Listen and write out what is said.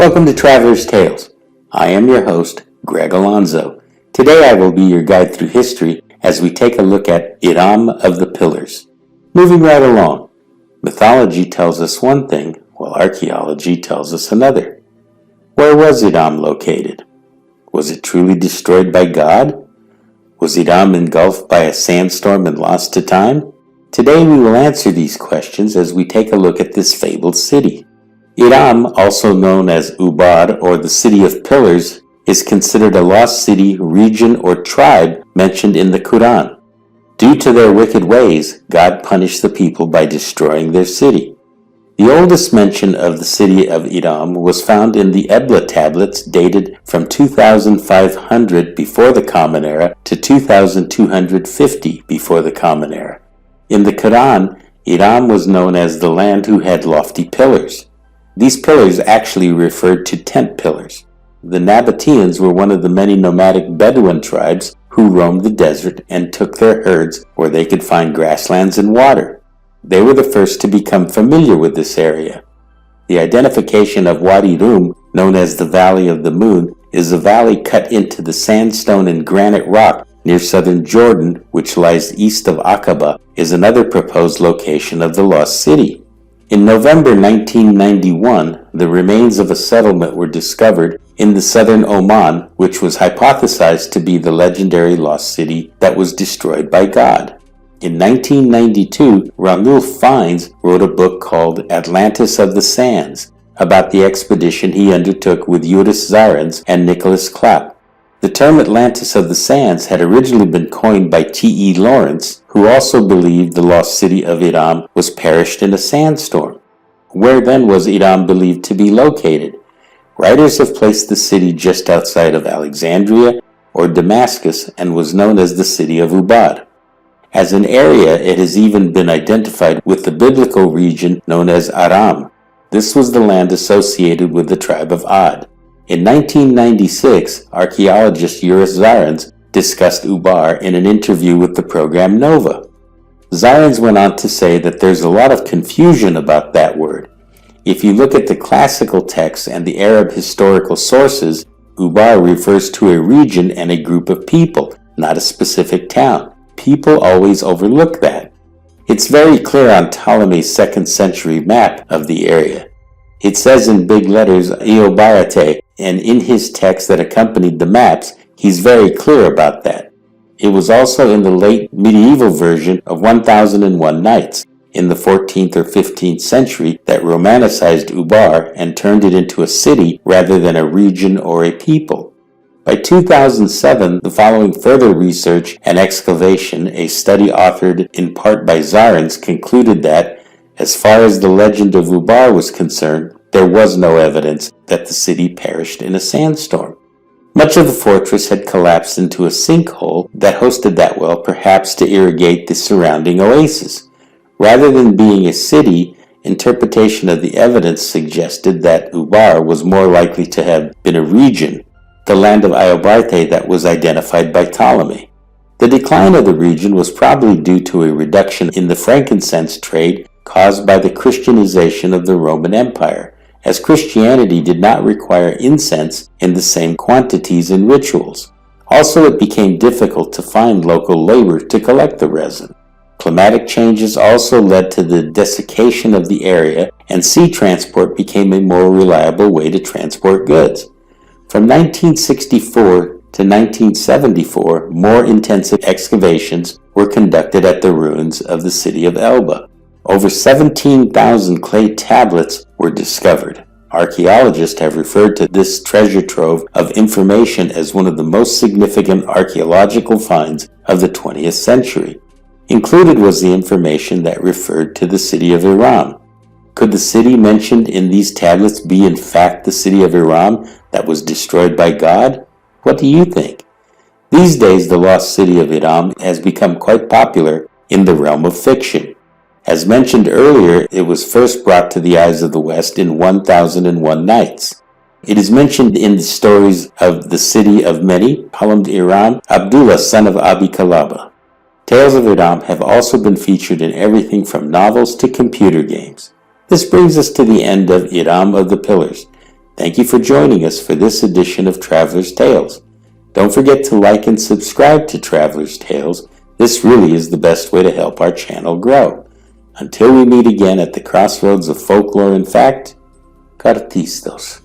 Welcome to Traveler's Tales. I am your host, Greg Alonzo. Today I will be your guide through history as we take a look at Iram of the Pillars. Moving right along, mythology tells us one thing, while archaeology tells us another. Where was Iram located? Was it truly destroyed by God? Was Iram engulfed by a sandstorm and lost to time? Today we will answer these questions as we take a look at this fabled city. Iram, also known as Ubar or the City of Pillars, is considered a lost city, region, or tribe mentioned in the Quran. Due to their wicked ways, God punished the people by destroying their city. The oldest mention of the city of Iram was found in the Ebla tablets dated from 2500 before the Common Era to 2250 before the Common Era. In the Quran, Iram was known as the land who had lofty pillars. These pillars actually referred to tent pillars. The Nabateans were one of the many nomadic Bedouin tribes who roamed the desert and took their herds where they could find grasslands and water. They were the first to become familiar with this area. The identification of Wadi Rum, known as the Valley of the Moon, is a valley cut into the sandstone and granite rock near southern Jordan, which lies east of Aqaba, is another proposed location of the lost city. In November 1991, the remains of a settlement were discovered in the southern Oman, which was hypothesized to be the legendary lost city that was destroyed by God. In 1992, Ranulph Fiennes wrote a book called Atlantis of the Sands about the expedition he undertook with Eudes Zarins and Nicholas Clapp. The term Atlantis of the Sands had originally been coined by T.E. Lawrence, who also believed the lost city of Iram was perished in a sandstorm. Where then was Iram believed to be located? Writers have placed the city just outside of Alexandria or Damascus and was known as the city of Ubar. As an area, it has even been identified with the biblical region known as Aram. This was the land associated with the tribe of Ad. In 1996, archaeologist Eudes Zarins discussed Ubar in an interview with the program Nova. Zarins went on to say that there's a lot of confusion about that word. If you look at the classical texts and the Arab historical sources, Ubar refers to a region and a group of people, not a specific town. People always overlook that. It's very clear on Ptolemy's 2nd century map of the area. It says in big letters Iobarate, and in his text that accompanied the maps, he's very clear about that. It was also in the late medieval version of 1001 Nights in the 14th or 15th century that romanticized Ubar and turned it into a city rather than a region or a people. By 2007, the following further research and excavation, a study authored in part by Zarins, concluded that, as far as the legend of Ubar was concerned, there was no evidence that the city perished in a sandstorm. Much of the fortress had collapsed into a sinkhole that hosted that well, perhaps to irrigate the surrounding oasis. Rather than being a city, interpretation of the evidence suggested that Ubar was more likely to have been a region, the land of Iobarite that was identified by Ptolemy. The decline of the region was probably due to a reduction in the frankincense trade caused by the Christianization of the Roman Empire, as Christianity did not require incense in the same quantities and rituals. Also, it became difficult to find local labor to collect the resin. Climatic changes also led to the desiccation of the area, and sea transport became a more reliable way to transport goods. From 1964 to 1974, more intensive excavations were conducted at the ruins of the city of Elba. Over 17,000 clay tablets were discovered. Archaeologists have referred to this treasure trove of information as one of the most significant archaeological finds of the 20th century. Included was the information that referred to the city of Iram. Could the city mentioned in these tablets be in fact the city of Iram that was destroyed by God? What do you think? These days, the lost city of Iram has become quite popular in the realm of fiction. As mentioned earlier, it was first brought to the eyes of the West in 1001 Nights. It is mentioned in the stories of the city of Meni, Palamd Iram, Abdullah son of Abi Kalaba. Tales of Iram have also been featured in everything from novels to computer games. This brings us to the end of Iram of the Pillars. Thank you for joining us for this edition of Traveler's Tales. Don't forget to like and subscribe to Traveler's Tales. This really is the best way to help our channel grow. Until we meet again at the crossroads of folklore and fact, Cartistos.